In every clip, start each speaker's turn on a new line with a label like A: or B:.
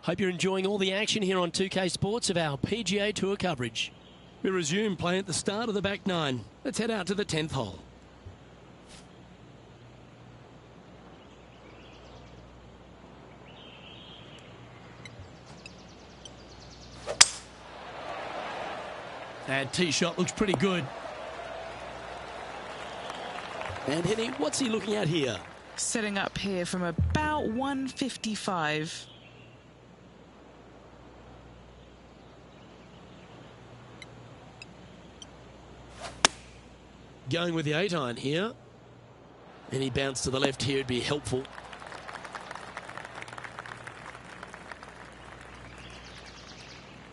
A: Hope you're enjoying all the action here on 2K Sports of our PGA Tour coverage. We resume play at the start of the back nine. Let's head out to the 10th hole. That tee shot looks pretty good. And Henny, what's he looking at here?
B: Setting up here from about 155.
A: Going with the 8-iron here. Any bounce to the left here would be helpful.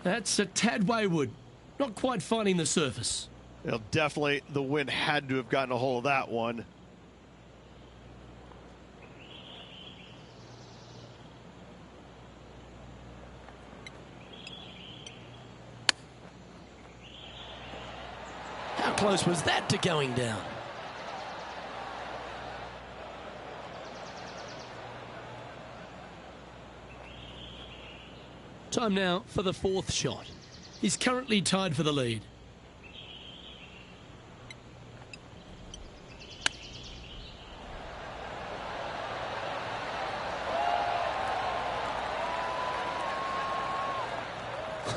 A: That's a tad wayward. Not quite finding the surface.
C: Well, definitely the wind had to have gotten a hold of that one.
A: How close was that to going down? Time now for the 4th shot. He's currently tied for the lead.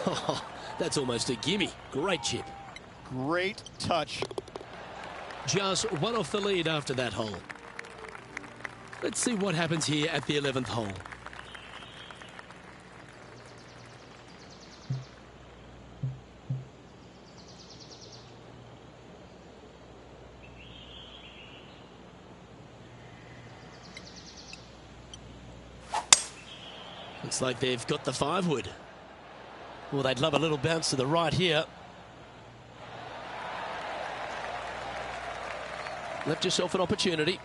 A: Oh, that's almost a gimme. Great chip.
C: Great touch.
A: Just one off the lead after that hole. Let's see what happens here at the 11th hole. Looks like they've got the 5-wood. Well, they'd love a little bounce to the right here. Left yourself an opportunity.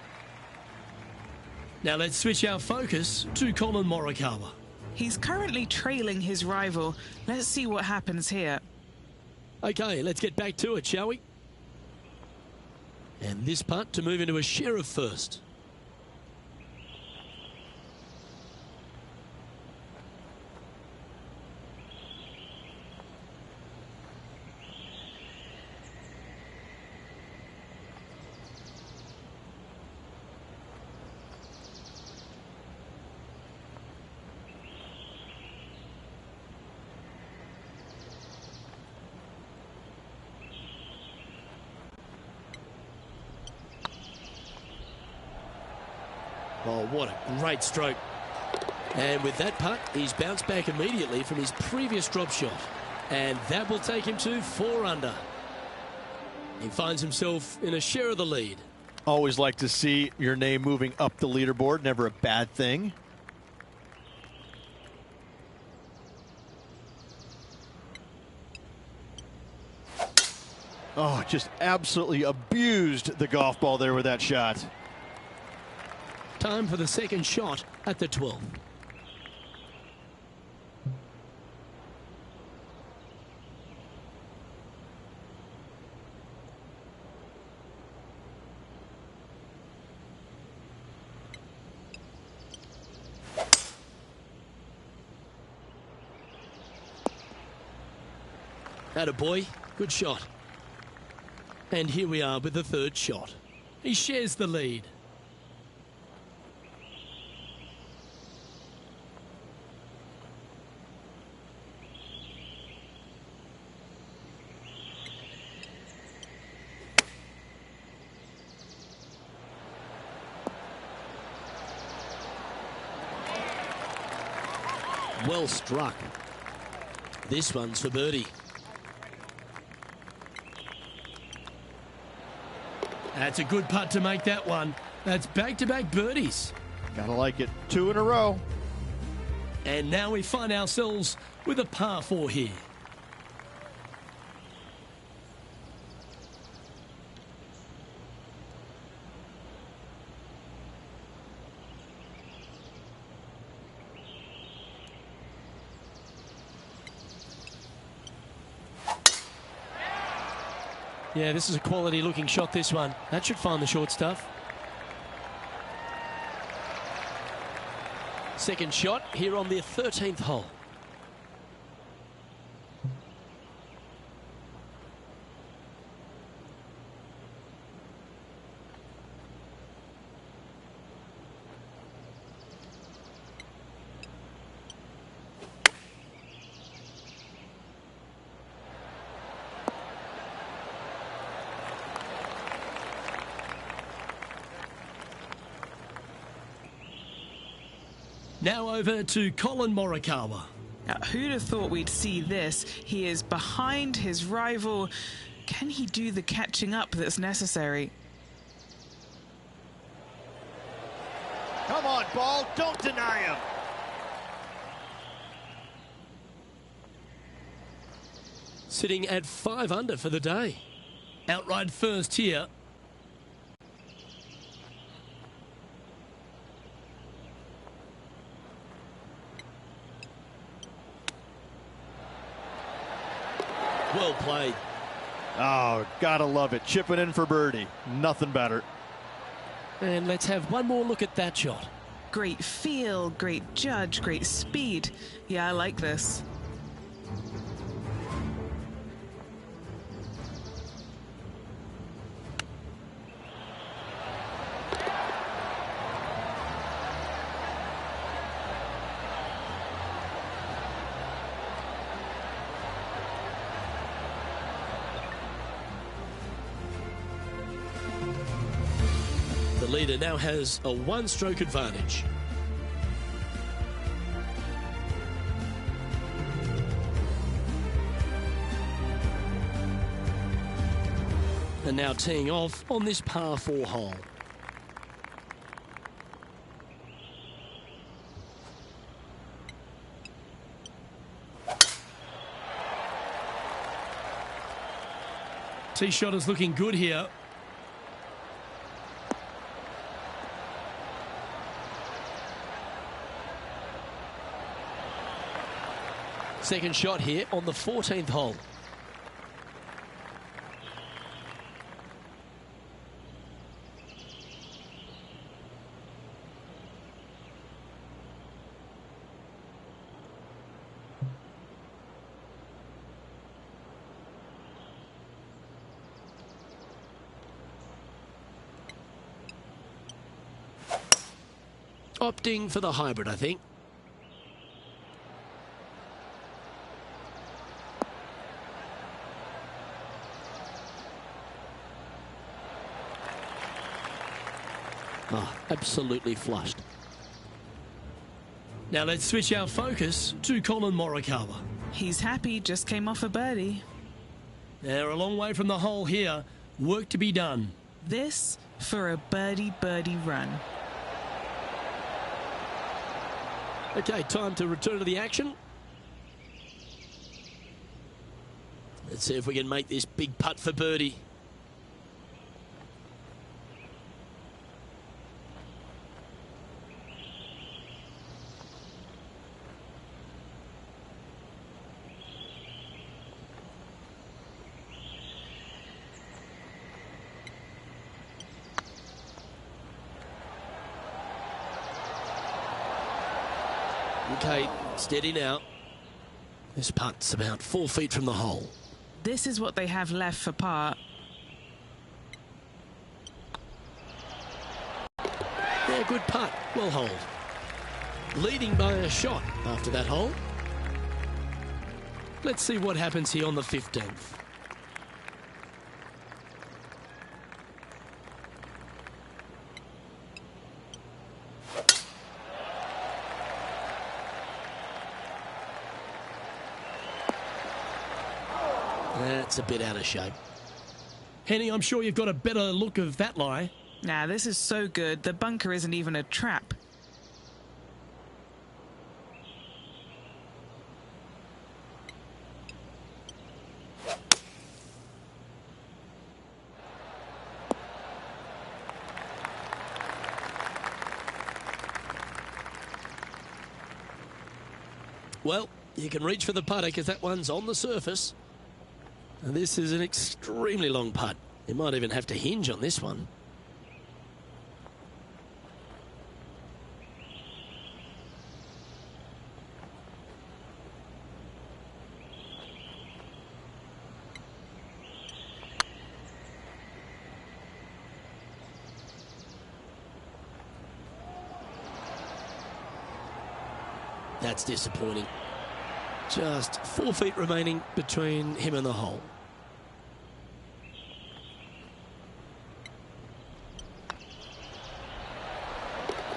A: Now let's switch our focus to Colin Morikawa.
B: He's currently trailing his rival. Let's see what happens here.
A: Okay, let's get back to it, shall we? And this putt to move into a share of first. Oh, what a great stroke. And with that putt, he's bounced back immediately from his previous drop shot. And that will take him to 4 under. He finds himself in a share of the lead.
C: Always like to see your name moving up the leaderboard. Never a bad thing. Oh, just absolutely abused the golf ball there with that shot.
A: Time for the 2nd shot at the 12th. Attaboy, good shot. And here we are with the 3rd shot. He shares the lead. Well struck. This one's for birdie. That's a good putt to make that one. That's back-to-back birdies.
C: Gotta like it. 2 in a row.
A: And now we find ourselves with a par 4 here. Yeah, this is a quality looking shot, this one. That should find the short stuff. second shot here on the 13th hole. Now over to Colin Morikawa.
B: Now, who'd have thought we'd see this? He is behind his rival. Can he do the catching up that's necessary?
C: Come on, ball. Don't deny him.
A: Sitting at 5 under for the day. Outright first here. Well played.
C: Oh, gotta love it. Chipping in for birdie. Nothing better.
A: And let's have one more look at that shot.
B: Great feel, great judge, great speed. Yeah, I like this.
A: The leader now has a one-stroke advantage. And now teeing off on this par 4 hole. Tee shot is looking good here. Second shot here on the 14th hole. Opting for the hybrid, I think. Oh, absolutely flushed. Now let's switch our focus to Colin Morikawa.
B: He's happy, just came off a birdie.
A: They're a long way from the hole here. Work to be done.
B: This for a birdie run.
A: Okay, time to return to the action. Let's see if we can make this big putt for birdie. Okay, steady now. This putt's about 4 feet from the hole.
B: This is what they have left for par.
A: Yeah, good putt. Well holed. Leading by a shot after that hole. Let's see what happens here on the 15th. That's a bit out of shape. Henny, I'm sure you've got a better look of that lie.
B: Nah, this is so good. The bunker isn't even a trap.
A: Well, you can reach for the putter because that one's on the surface. And this is an extremely long putt. You might even have to hinge on this one. That's disappointing. Just 4 feet remaining between him and the hole.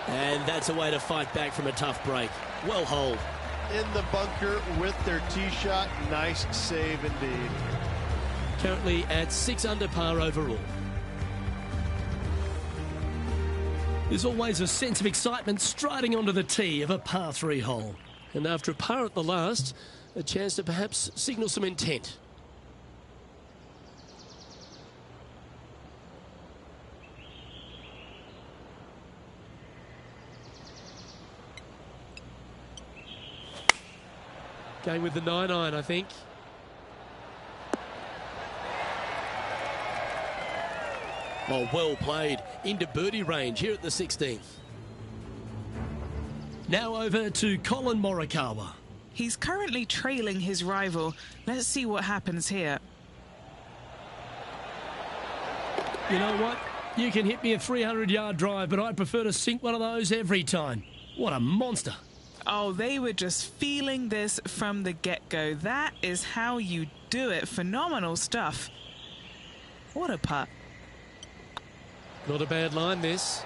A: And that's a way to fight back from a tough break. Well holed.
C: In the bunker with their tee shot. Nice save indeed.
A: Currently at 6 under par overall. There's always a sense of excitement striding onto the tee of a par 3 hole. And after a par at the last, a chance to perhaps signal some intent. Going with the 9-iron, I think. Oh, well played. Into birdie range here at the 16th. Now over to Colin Morikawa.
B: He's currently trailing his rival. Let's see what happens here.
A: You know what? You can hit me a 300-yard drive, but I prefer to sink one of those every time. What a monster.
B: Oh, they were just feeling this from the get-go. That is how you do it. Phenomenal stuff. What a putt.
A: Not a bad line, this.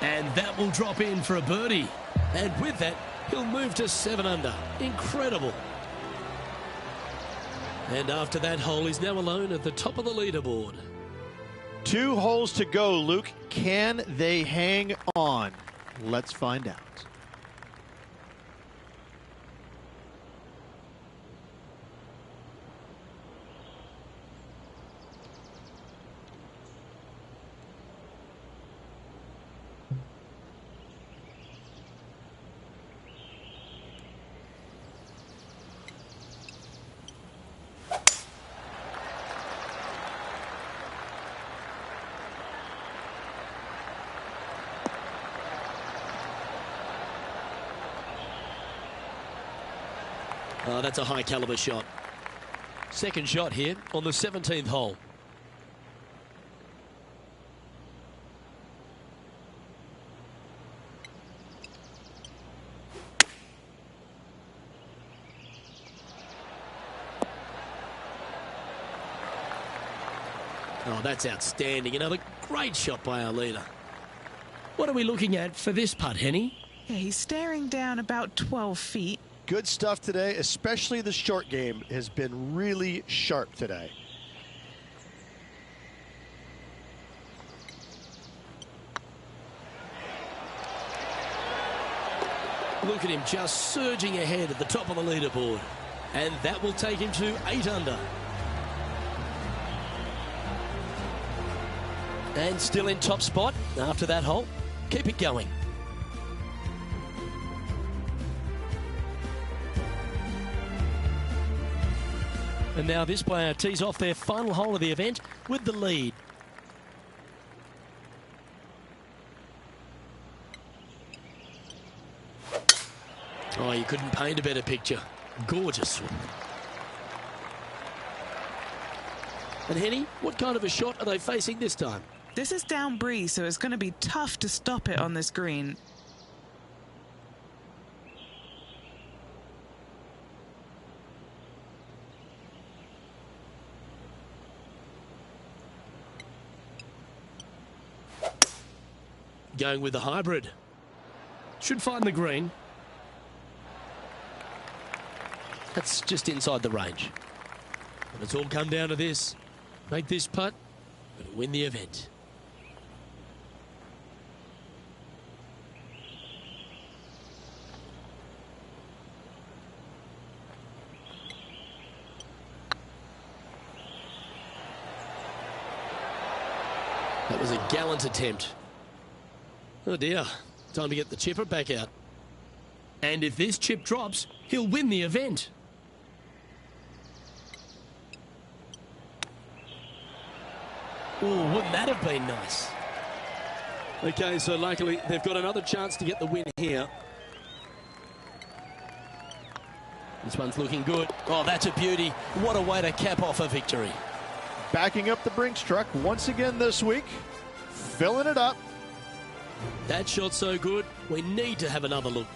A: And that will drop in for a birdie. And with that, he'll move to 7 under. Incredible. And after that hole, he's now alone at the top of the leaderboard.
C: 2 holes to go, Luke. Can they hang on? Let's find out.
A: Oh, that's a high caliber shot. Second shot here on the 17th hole. Oh, that's outstanding. Another great shot by our leader. What are we looking at for this putt, Henny?
B: Yeah, he's staring down about 12 feet.
C: Good stuff today, especially the short game has been really sharp today.
A: Look at him just surging ahead at the top of the leaderboard. And that will take him to 8 under. And still in top spot after that hole. Keep it going. And now this player tees off their final hole of the event with the lead. Oh, you couldn't paint a better picture. Gorgeous. And Henny, what kind of a shot are they facing this time?
B: This is down breeze, so it's going to be tough to stop it on this green.
A: Going with the hybrid. Should find the green. That's just inside the range. And it's all come down to this. Make this putt and win the event. That was a gallant attempt. Oh dear, time to get the chipper back out. And if this chip drops, he'll win the event. Oh, wouldn't that have been nice? Okay, so luckily they've got another chance to get the win here. This one's looking good. Oh, that's a beauty. What a way to cap off a victory.
C: Backing up the Brinks truck once again this week. Filling it up.
A: That shot's so good, we need to have another look.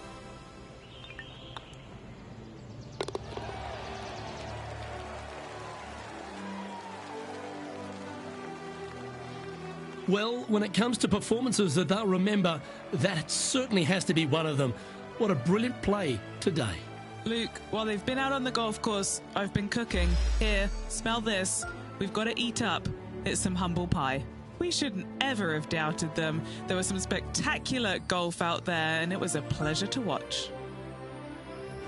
A: Well, when it comes to performances that they'll remember, that certainly has to be one of them. What a brilliant play today.
B: Luke, while they've been out on the golf course, I've been cooking. Here, smell this. We've got to eat up. It's some humble pie. We shouldn't ever have doubted them. There was some spectacular golf out there, and it was a pleasure to watch.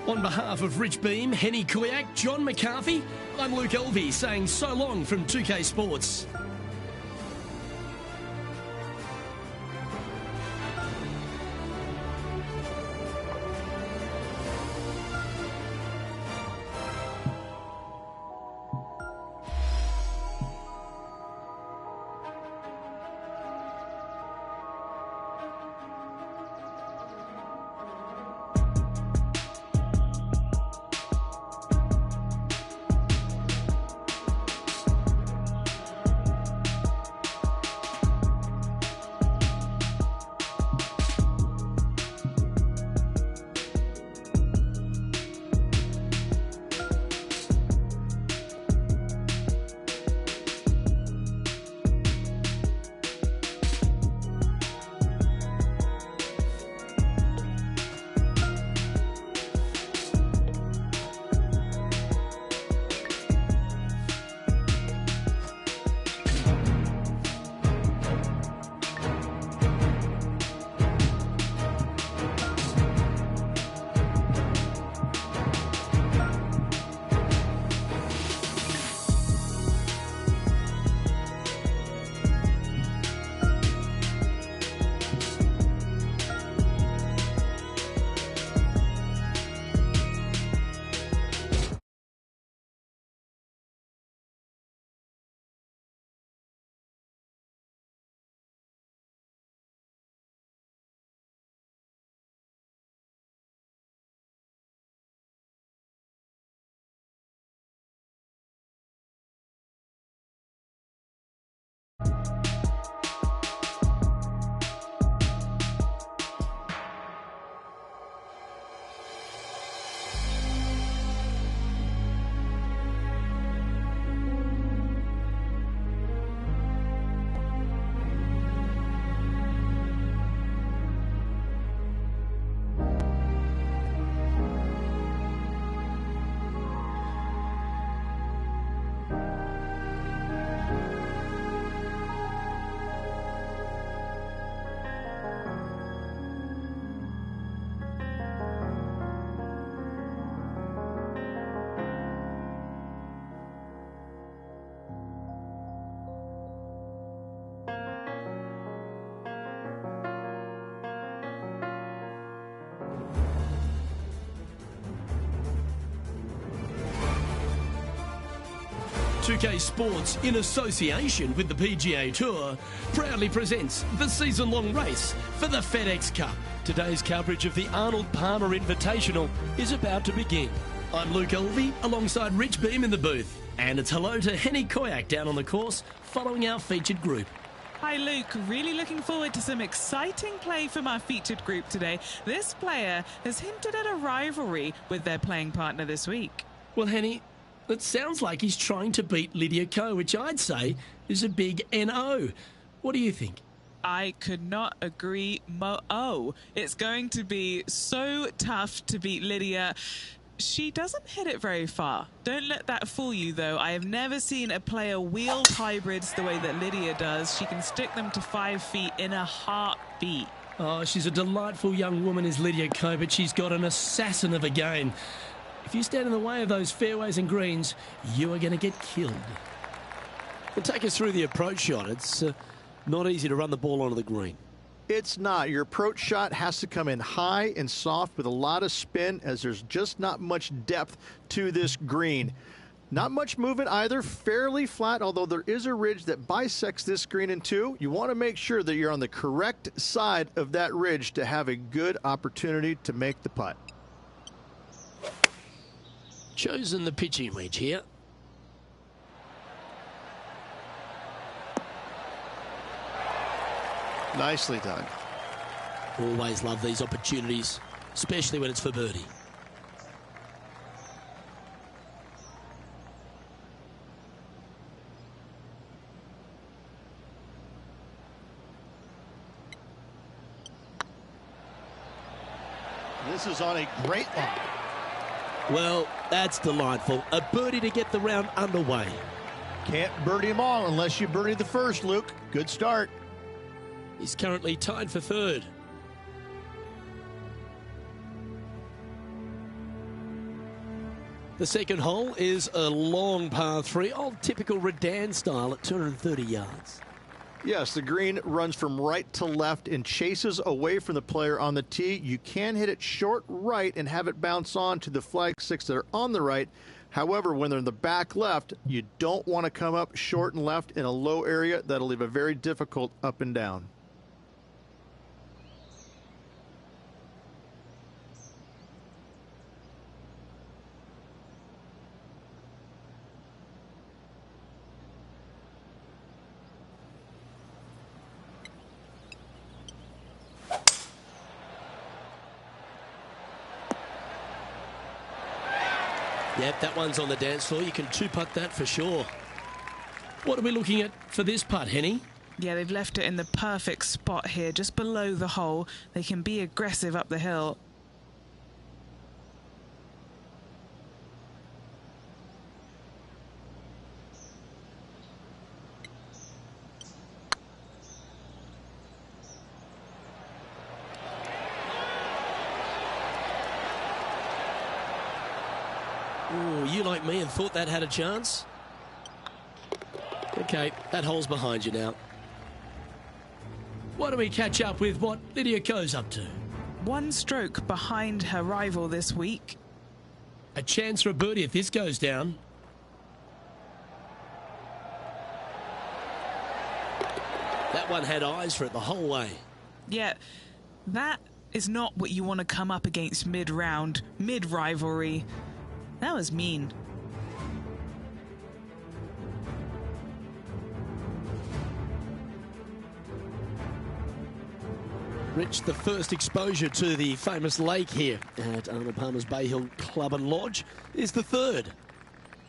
A: On behalf of Rich Beam, Henny Koyak, John McCarthy, I'm Luke Elvey saying so long from 2K Sports. .2K Sports, in association with the PGA Tour, proudly presents the season-long race for the FedEx Cup. Today's coverage of the Arnold Palmer Invitational is about to begin. I'm Luke Elvey, alongside Rich Beam in the booth. And it's hello to Henny Koyak down on the course, following our featured group.
B: Hi Luke, really looking forward to some exciting play from our featured group today. This player has hinted at a rivalry with their playing partner this week.
A: Well, Henny, it sounds like he's trying to beat Lydia Ko, which I'd say is a big NO. What do you think?
B: I could not agree more. It's going to be so tough to beat Lydia. She doesn't hit it very far. Don't let that fool you, though. I have never seen a player wield hybrids the way that Lydia does. She can stick them to 5 feet in a heartbeat.
A: Oh, she's a delightful young woman, is Lydia Ko, but she's got an assassin of a game. If you stand in the way of those fairways and greens, you are going to get killed.
D: Well, take us through the approach shot. It's not easy to run the ball onto the green.
C: It's not. Your approach shot has to come in high and soft with a lot of spin, as there's just not much depth to this green. Not much movement either, fairly flat, although there is a ridge that bisects this green in two. You want to make sure that you're on the correct side of that ridge to have a good opportunity to make the putt.
D: Chosen the pitching wedge here.
C: Nicely done.
D: Always love these opportunities, especially when it's for birdie.
C: This is on a great line.
D: Well, that's delightful. A birdie to get the round underway.
C: Can't birdie them all unless you birdie the first, Luke. Good start.
D: He's currently tied for third. The second hole is a long par 3, all typical Redan style at 230 yards.
C: Yes, the green runs from right to left and chases away from the player on the tee. You can hit it short right and have it bounce on to the flag sticks that are on the right. However, when they're in the back left, you don't want to come up short and left in a low area. That'll leave a very difficult up and down.
D: Yep, that one's on the dance floor. You can two-putt that for sure. What are we looking at for this putt, Henny?
B: Yeah, they've left it in the perfect spot here, just below the hole. They can be aggressive up the hill.
D: Oh, you like me and thought that had a chance? Okay, that hole's behind you now. Why don't we catch up with what Lydia Ko's up to?
B: One stroke behind her rival this week.
D: A chance for a birdie if this goes down. That one had eyes for it the whole way.
B: Yeah, that is not what you want to come up against mid-round, mid-rivalry. That was mean.
D: Rich, the first exposure to the famous lake here at Arnold Palmer's Bay Hill Club and Lodge is the third.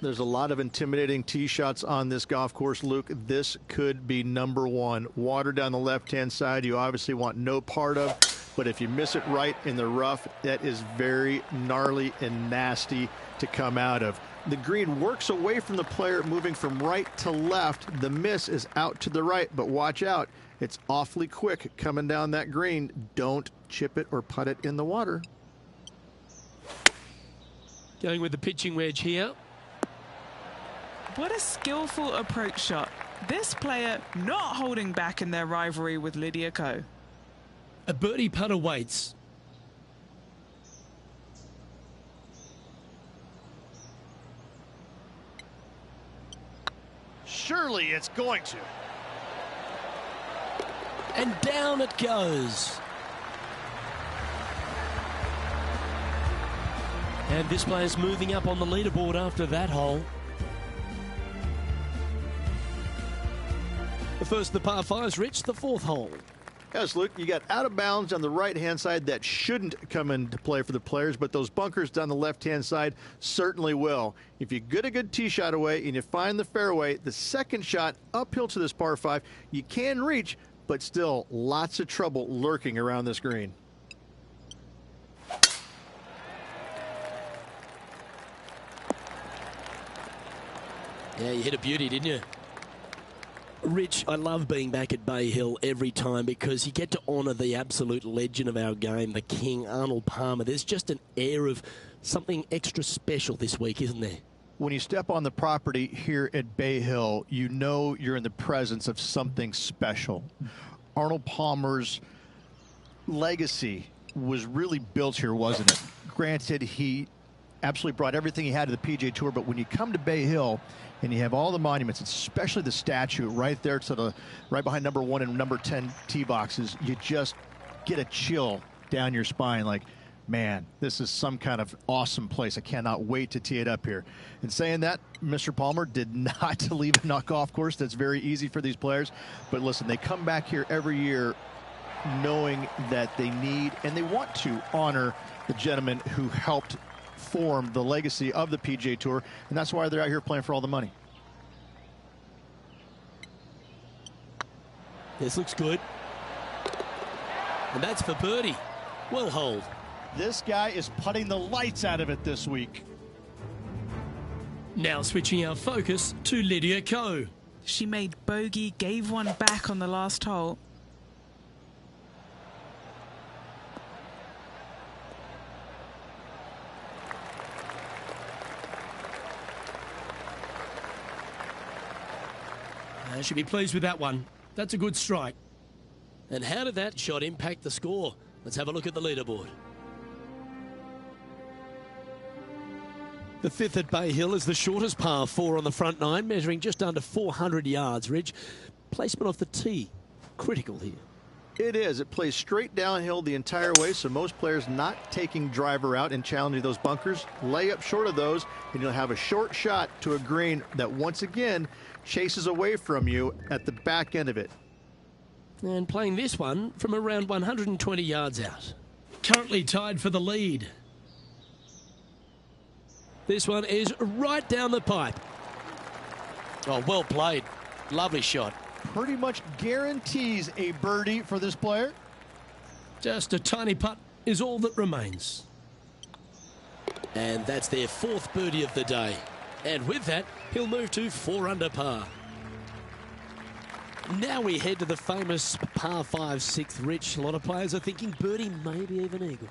C: There's a lot of intimidating tee shots on this golf course, Luke. This could be number one. Water down the left-hand side, you obviously want no part of, but if you miss it right in the rough, that is very gnarly and nasty to come out of. The green works away from the player, moving from right to left. The miss is out to the right, but watch out. It's awfully quick coming down that green. Don't chip it or putt it in the water.
D: Going with the pitching wedge here.
B: What a skillful approach shot. This player not holding back in their rivalry with Lydia Ko.
D: A birdie putt awaits.
C: Surely it's going to.
D: And down it goes. And this player's moving up on the leaderboard after that hole. The first of the par fives, Rich, the fourth hole.
C: Yes, Luke, you got out of bounds on the right-hand side that shouldn't come into play for the players, but those bunkers down the left-hand side certainly will. If you get a good tee shot away and you find the fairway, the second shot uphill to this par 5, you can reach, but still lots of trouble lurking around this green.
D: Yeah, you hit a beauty, didn't you? Rich, I love being back at Bay Hill every time because you get to honour the absolute legend of our game, the King, Arnold Palmer. There's just an air of something extra special this week, isn't there?
C: When you step on the property here at Bay Hill, you know you're in the presence of something special. Arnold Palmer's legacy was really built here, wasn't it? Granted, he absolutely brought everything he had to the PGA Tour, but when you come to Bay Hill and you have all the monuments, especially the statue right there to the right behind number 1 and number 10 tee boxes, you just get a chill down your spine like, man, this is some kind of awesome place. I cannot wait to tee it up here. And saying that, Mr. Palmer did not leave a golf course. That's very easy for these players. But listen, they come back here every year knowing that they need and they want to honor the gentleman who helped form the legacy of the PGA Tour, and that's why they're out here playing for all the money.
D: This looks good. And that's for birdie. Well holed.
C: This guy is putting the lights out of it this week.
A: Now switching our focus to Lydia Ko.
B: She made bogey, gave one back on the last hole.
A: Should be pleased with that one. That's a good strike. And how did that shot impact the score? Let's have a look at the leaderboard. The fifth at Bay Hill is the shortest par 4 on the front nine, measuring just under 400 yards, Ridge. Placement off the tee, critical here.
C: It is. It plays straight downhill the entire way, so most players not taking driver out and challenging those bunkers. Lay up short of those, and you'll have a short shot to a green that once again chases away from you at the back end of it.
A: And playing this one from around 120 yards out. Currently tied for the lead. This one is right down the pipe. Oh, well played. Lovely shot.
C: Pretty much guarantees a birdie for this player.
A: Just a tiny putt is all that remains. And that's their fourth birdie of the day. And with that, he'll move to 4 under par. Now we head to the famous par 5 6th, Rich. A lot of players are thinking birdie, maybe even eagle.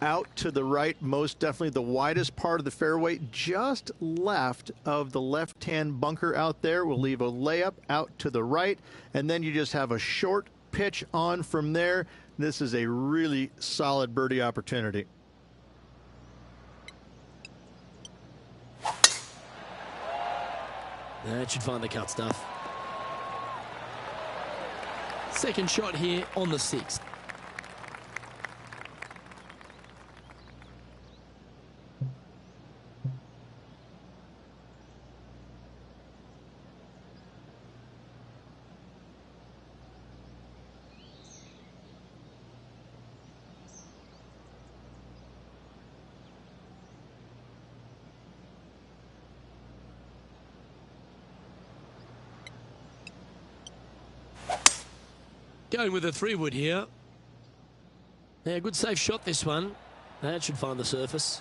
C: Out to the right, most definitely the widest part of the fairway, just left of the left-hand bunker out there. We'll leave a layup out to the right, and then you just have a short pitch on from there. This is a really solid birdie opportunity.
A: That should find the cut stuff. Second shot here on the 6th. Going with a 3-wood here. Yeah, good safe shot this one. That should find the surface.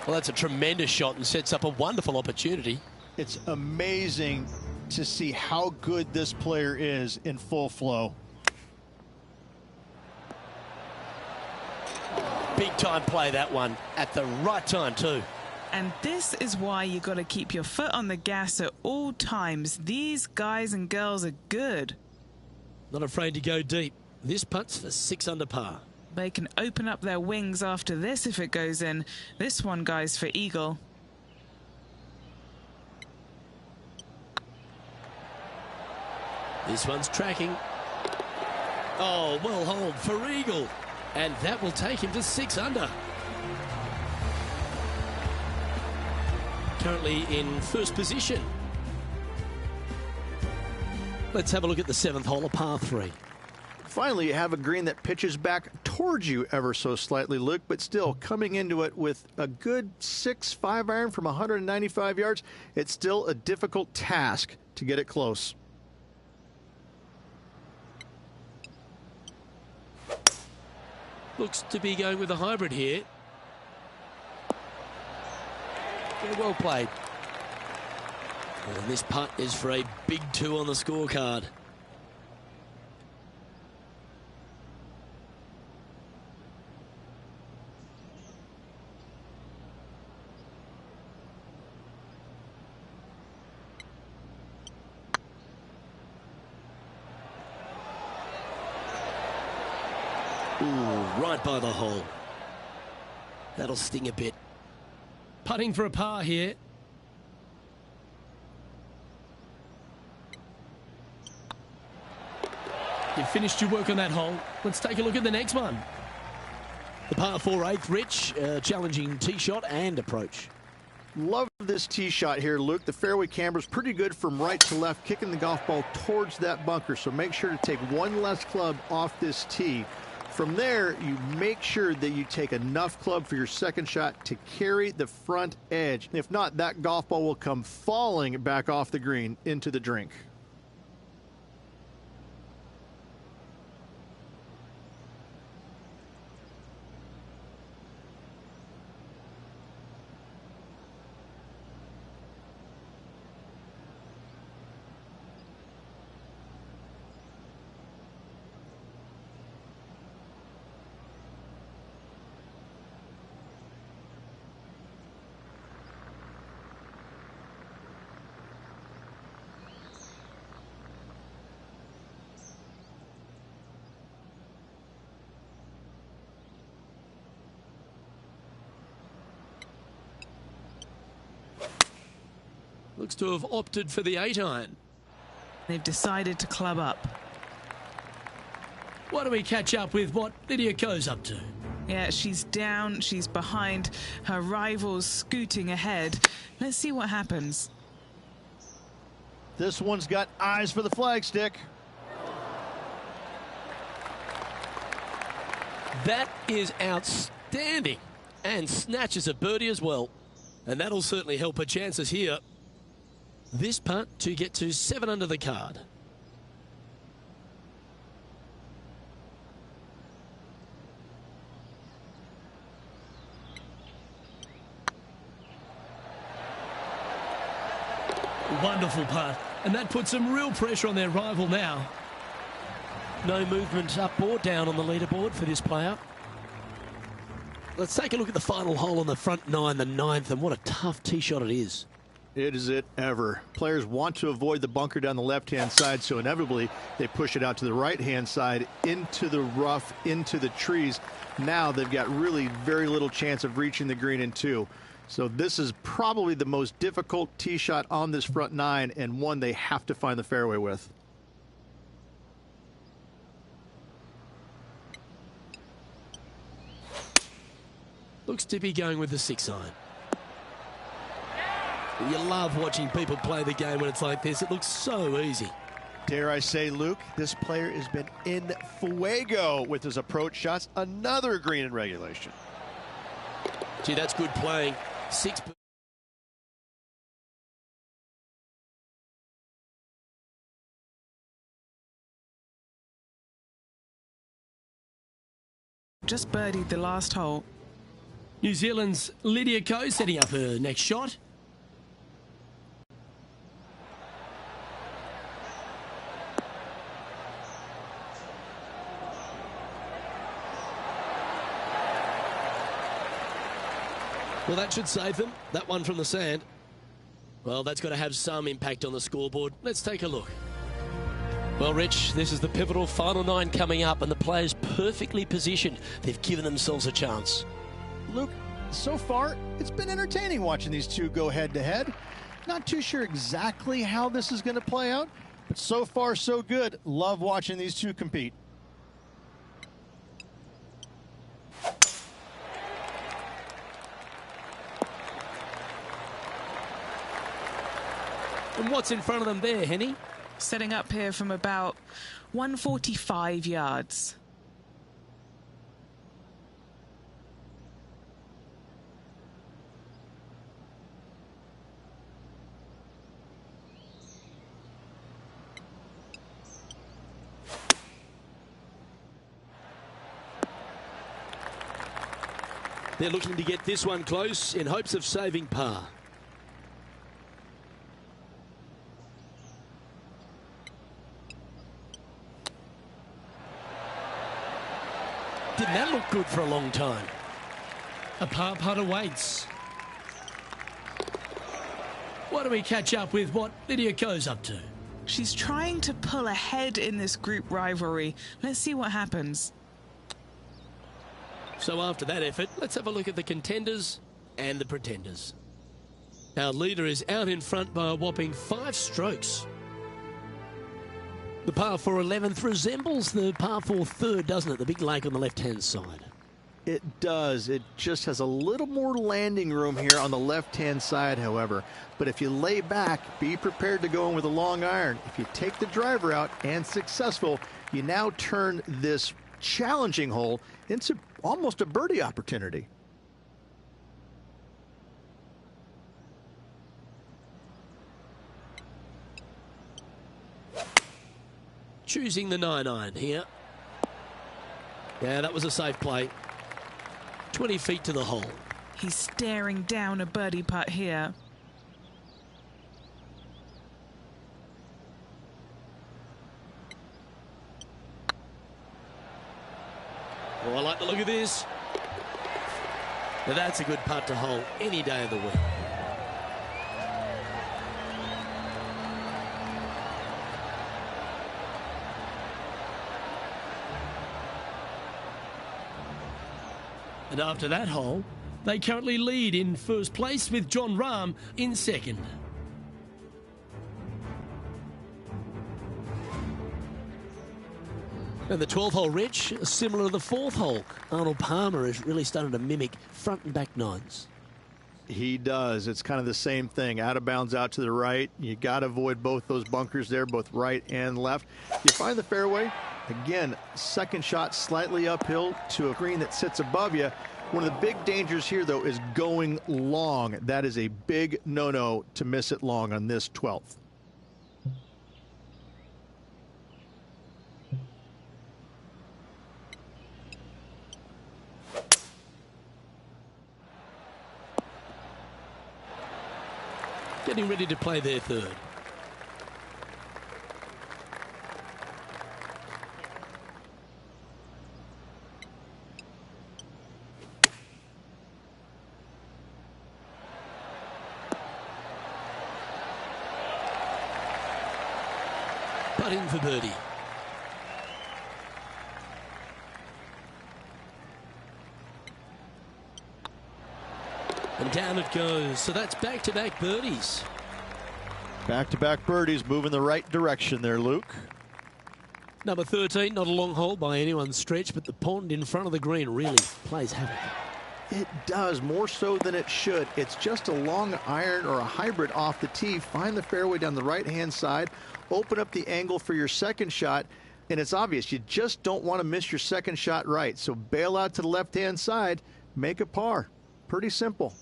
A: Well, that's a tremendous shot and sets up a wonderful opportunity.
C: It's amazing to see how good this player is in full flow.
A: Big time play, that one, at the right time too.
B: And this is why you got to keep your foot on the gas at all times. These guys and girls are good.
A: Not afraid to go deep. This putt's for 6 under par.
B: They can open up their wings after this if it goes in. This one goes for eagle.
A: This one's tracking. Oh, well holed for eagle. And that will take him to 6 under. Currently in first position. Let's have a look at the 7th hole, a par 3.
C: Finally, you have a green that pitches back towards you ever so slightly, Luke, but still coming into it with a good 6-5 iron from 195 yards. It's still a difficult task to get it close.
A: Looks to be going with a hybrid here. Yeah, well played. And this putt is for a big 2 on the scorecard. Ooh, right by the hole. That'll sting a bit. Putting for a par here. You've finished your work on that hole. Let's take a look at the next one. The par 4 8th, Rich, challenging tee shot and approach.
C: Love this tee shot here, Luke. The fairway camber's pretty good from right to left, kicking the golf ball towards that bunker. So make sure to take one less club off this tee. From there, you make sure that you take enough club for your second shot to carry the front edge. If not, that golf ball will come falling back off the green into the drink.
A: Looks to have opted for the 8-iron.
B: They've decided to club up.
A: Why don't we catch up with what Lydia Ko's up to?
B: Yeah, she's down, she's behind, her rival's scooting ahead. Let's see what happens.
C: This one's got eyes for the flagstick.
A: That is outstanding. And snatches a birdie as well. And that'll certainly help her chances here. This putt to get to 7 under the card. Wonderful putt. And that puts some real pressure on their rival now. No movement up or down on the leaderboard for this player. Let's take a look at the final hole on the front 9, the 9th, and what a tough tee shot it is.
C: It is it ever. Players want to avoid the bunker down the left-hand side, so inevitably they push it out to the right-hand side, into the rough, into the trees. Now they've got really very little chance of reaching the green in 2. So this is probably the most difficult tee shot on this front 9, and one they have to find the fairway with.
A: Looks to be going with the 6-iron. You love watching people play the game when it's like this. It looks so easy.
C: Dare I say, Luke, this player has been in fuego with his approach shots. Another green in regulation.
A: Gee, that's good playing. 6.
B: Just birdied the last hole.
A: New Zealand's Lydia Ko setting up her next shot. Well, that should save them. That one from the sand. Well, that's got to have some impact on the scoreboard. Let's take a look. Well, Rich, this is the pivotal final 9 coming up, and the players perfectly positioned. They've given themselves a chance.
C: Luke, so far, it's been entertaining watching these two go head-to-head. Not too sure exactly how this is going to play out, but so far, so good. Love watching these two compete.
A: And what's in front of them there, Henny?
B: Setting up here from about 145 yards.
A: They're looking to get this one close in hopes of saving par. Didn't that look good for a long time? A par putt awaits. Why don't we catch up with what Lydia Ko's up to?
B: She's trying to pull ahead in this group rivalry. Let's see what happens.
A: So after that effort, let's have a look at the contenders and the pretenders. Our leader is out in front by a whopping 5 strokes. The par 4 11th resembles the par 4 3rd, doesn't it? The big lake on the left-hand side.
C: It does. It just has a little more landing room here on the left-hand side, however. But if you lay back, be prepared to go in with a long iron. If you take the driver out and successful, you now turn this challenging hole into almost a birdie opportunity.
A: Choosing the 9-iron here. Yeah, that was a safe play. 20 feet to the hole.
B: He's staring down a birdie putt here.
A: Oh, I like the look of this. Now that's a good putt to hole any day of the week. And after that hole, they currently lead in first place with John Rahm in second. And the 12th hole, Rich, similar to the 4th hole. Arnold Palmer is really starting to mimic front and back nines.
C: He does. It's kind of the same thing. Out of bounds out to the right. You got to avoid both those bunkers there, both right and left. You find the fairway. Again, second shot slightly uphill to a green that sits above you. One of the big dangers here, though, is going long. That is a big no-no to miss it long on this 12th.
A: Getting ready to play their third. Putting for birdie. And down it goes. So that's back-to-back birdies.
C: Back-to-back birdies, moving the right direction there, Luke.
A: Number 13, not a long hole by anyone's stretch, but the pond in front of the green really plays havoc.
C: It does, more so than it should. It's just a long iron or a hybrid off the tee. Find the fairway down the right-hand side. Open up the angle for your second shot. And it's obvious, you just don't want to miss your second shot right. So bail out to the left-hand side. Make a par. Pretty simple.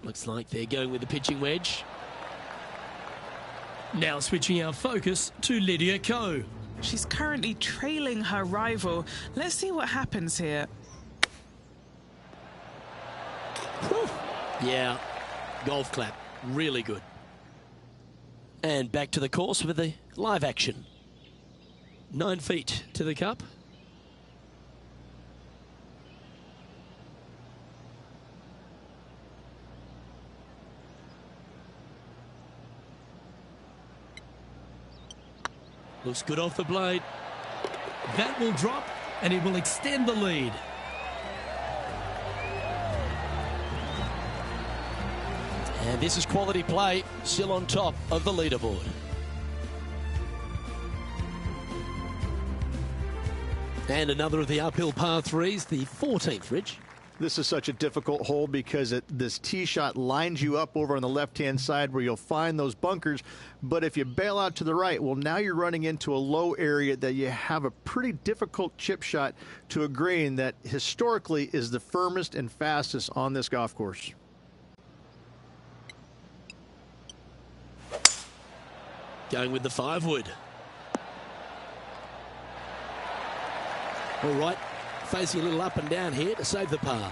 A: Looks like they're going with the pitching wedge. Now switching our focus to Lydia Ko.
B: She's currently trailing her rival. Let's see what happens here.
A: Whew. Yeah, golf clap. Really good. And back to the course with the live action. 9 feet to the cup. Looks good off the blade. That will drop, and it will extend the lead. And this is quality play, still on top of the leaderboard. And another of the uphill par threes, the 14th, Rich.
C: This is such a difficult hole because this tee shot lines you up over on the left-hand side where you'll find those bunkers. But if you bail out to the right, well, now you're running into a low area that you have a pretty difficult chip shot to a green that historically is the firmest and fastest on this golf course.
A: Going with the 5-wood. All right, facing a little up and down here to save the par.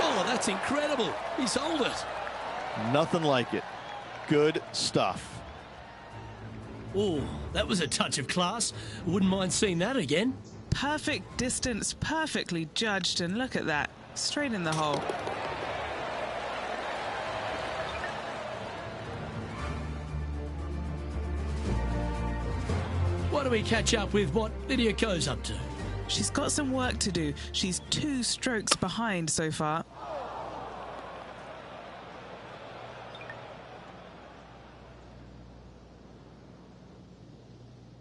A: Oh, that's incredible. He sold it.
C: Nothing like it. Good stuff.
A: Oh, that was a touch of class. Wouldn't mind seeing that again.
B: Perfect distance, perfectly judged, and look at that. Straight in the hole.
A: Why don't we catch up with what Lydia Ko's up to?
B: She's got some work to do. She's 2 strokes behind so far.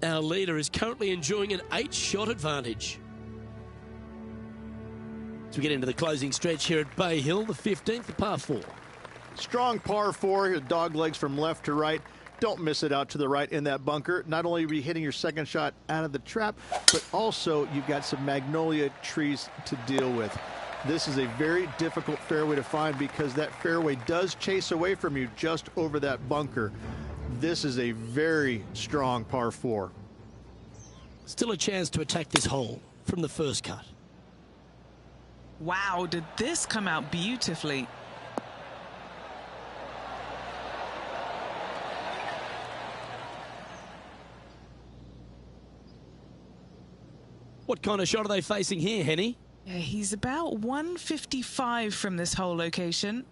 A: Our leader is currently enjoying an 8-shot advantage. As we get into the closing stretch here at Bay Hill, the 15th, the par 4.
C: Strong par 4, dog legs from left to right. Don't miss it out to the right in that bunker. Not only are you hitting your second shot out of the trap, but also you've got some magnolia trees to deal with. This is a very difficult fairway to find because that fairway does chase away from you just over that bunker. This is a very strong par 4.
A: Still a chance to attack this hole from the first cut.
B: Wow, did this come out beautifully?
A: What kind of shot are they facing here, Henny?
B: Yeah, he's about 155 from this hole location.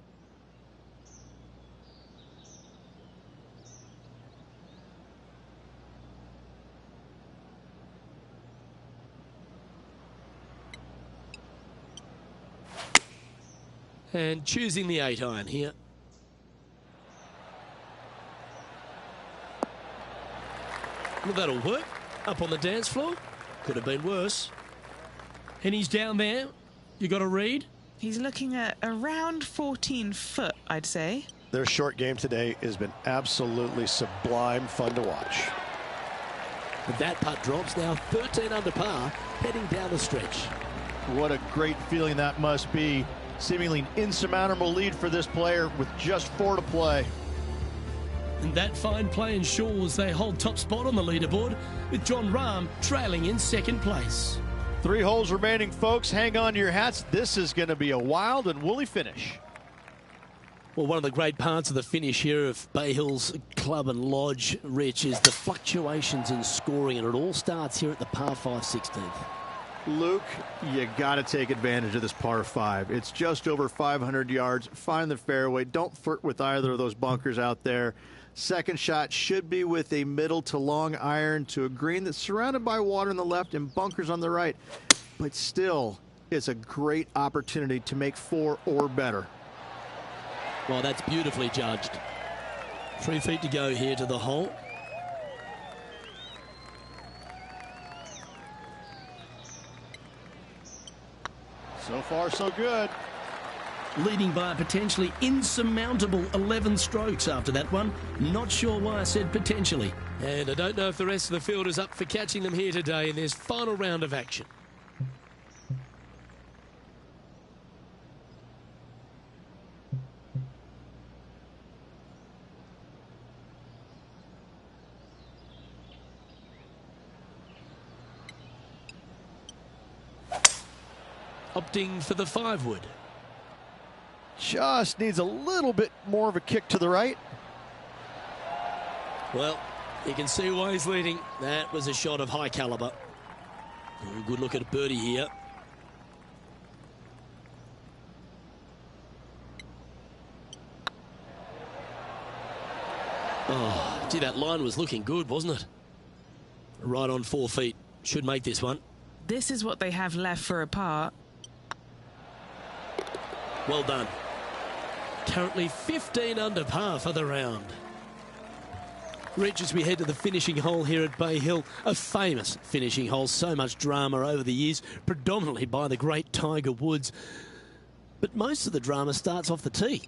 A: And choosing the 8-iron here. Well, that'll work. Up on the dance floor. Could have been worse. And he's down there. You got a read?
B: He's looking at around 14 foot, I'd say.
C: Their short game today has been absolutely sublime fun to watch.
A: But that putt drops now 13 under par, heading down the stretch.
C: What a great feeling that must be. Seemingly an insurmountable lead for this player with just 4 to play.
A: And that fine play ensures they hold top spot on the leaderboard, with Jon Rahm trailing in second place.
C: 3 holes remaining, folks. Hang on to your hats. This is going to be a wild and woolly finish.
A: Well, one of the great parts of the finish here of Bay Hills Club and Lodge, Rich, is the fluctuations in scoring, and it all starts here at the par 5 16th.
C: Luke, you got to take advantage of this par 5. It's just over 500 yards. Find the fairway. Don't flirt with either of those bunkers out there. Second shot should be with a middle to long iron to a green that's surrounded by water on the left and bunkers on the right. But still, it's a great opportunity to make 4 or better.
A: Well, that's beautifully judged. 3 feet to go here to the hole.
C: So far, so good.
A: Leading by a potentially insurmountable 11 strokes after that one. Not sure why I said potentially. And I don't know if the rest of the field is up for catching them here today in this final round of action. Opting for the 5-wood.
C: Just needs a little bit more of a kick to the right.
A: Well, you can see why he's leading. That was a shot of high caliber. Good look at a birdie here. Oh, gee, that line was looking good, wasn't it? Right on 4 feet. Should make this one.
B: This is what they have left for a par.
A: Well done. Currently 15 under par for the round. Rich, as we head to the finishing hole here at Bay Hill, a famous finishing hole, so much drama over the years, predominantly by the great Tiger Woods. But most of the drama starts off the tee.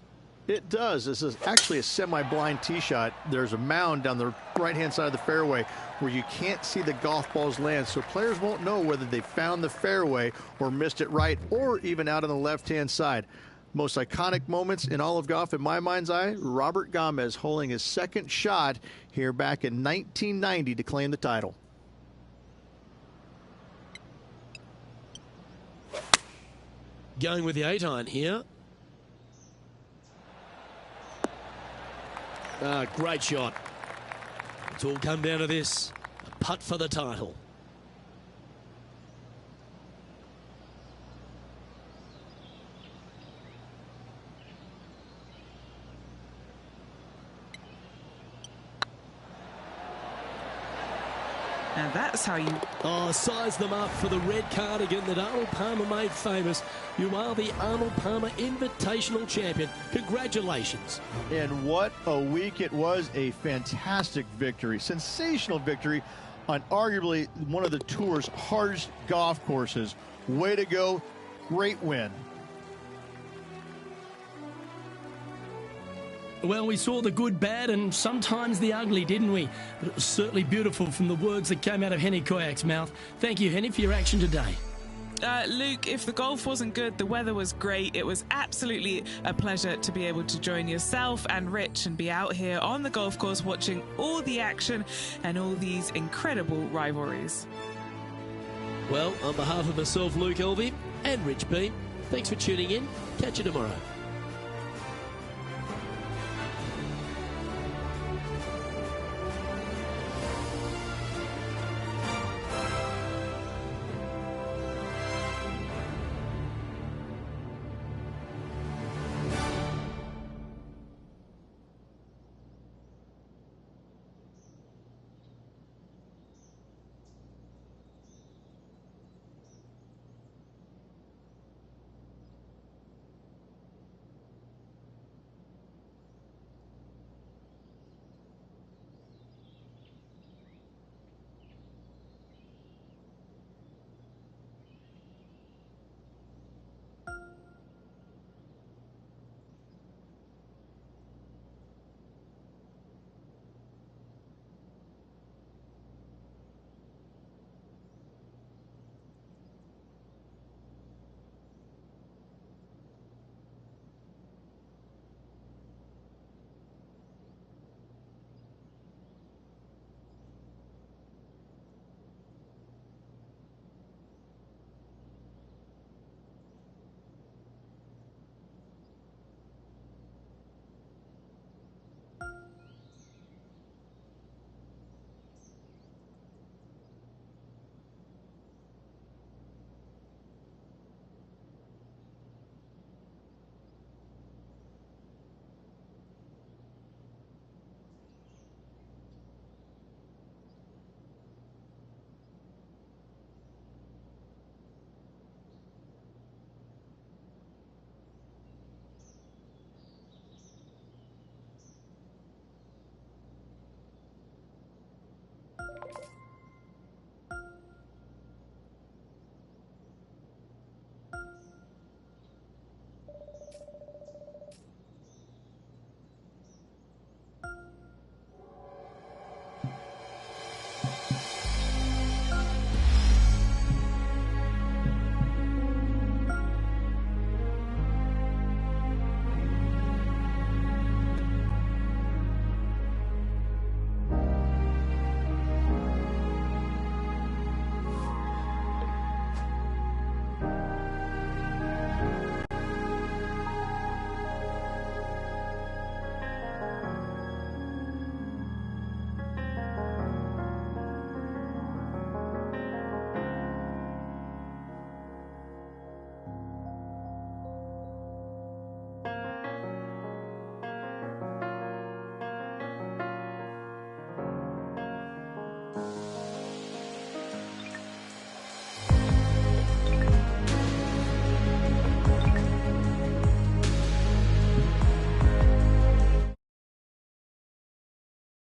C: It does. This is actually a semi-blind tee shot. There's a mound down the right-hand side of the fairway where you can't see the golf balls land, so players won't know whether they found the fairway or missed it right or even out on the left-hand side. Most iconic moments in all of golf, in my mind's eye, Robert Gomez holding his second shot here back in 1990 to claim the title.
A: Going with the 8-iron here. Great shot. It's all come down to this. A putt for the title.
B: Now that's how you...
A: Oh, size them up for the red cardigan that Arnold Palmer made famous. You are the Arnold Palmer Invitational Champion. Congratulations.
C: And what a week it was. A fantastic victory. Sensational victory on arguably one of the tour's hardest golf courses. Way to go. Great win.
A: Well, we saw the good, bad, and sometimes the ugly, didn't we? But it was certainly beautiful from the words that came out of Henny Koyak's mouth. Thank you, Henny, for your action today.
B: Luke, if the golf wasn't good, the weather was great. It was absolutely a pleasure to be able to join yourself and Rich and be out here on the golf course watching all the action and all these incredible rivalries.
A: Well, on behalf of myself, Luke Elvey, and Rich Beam, thanks for tuning in. Catch you tomorrow.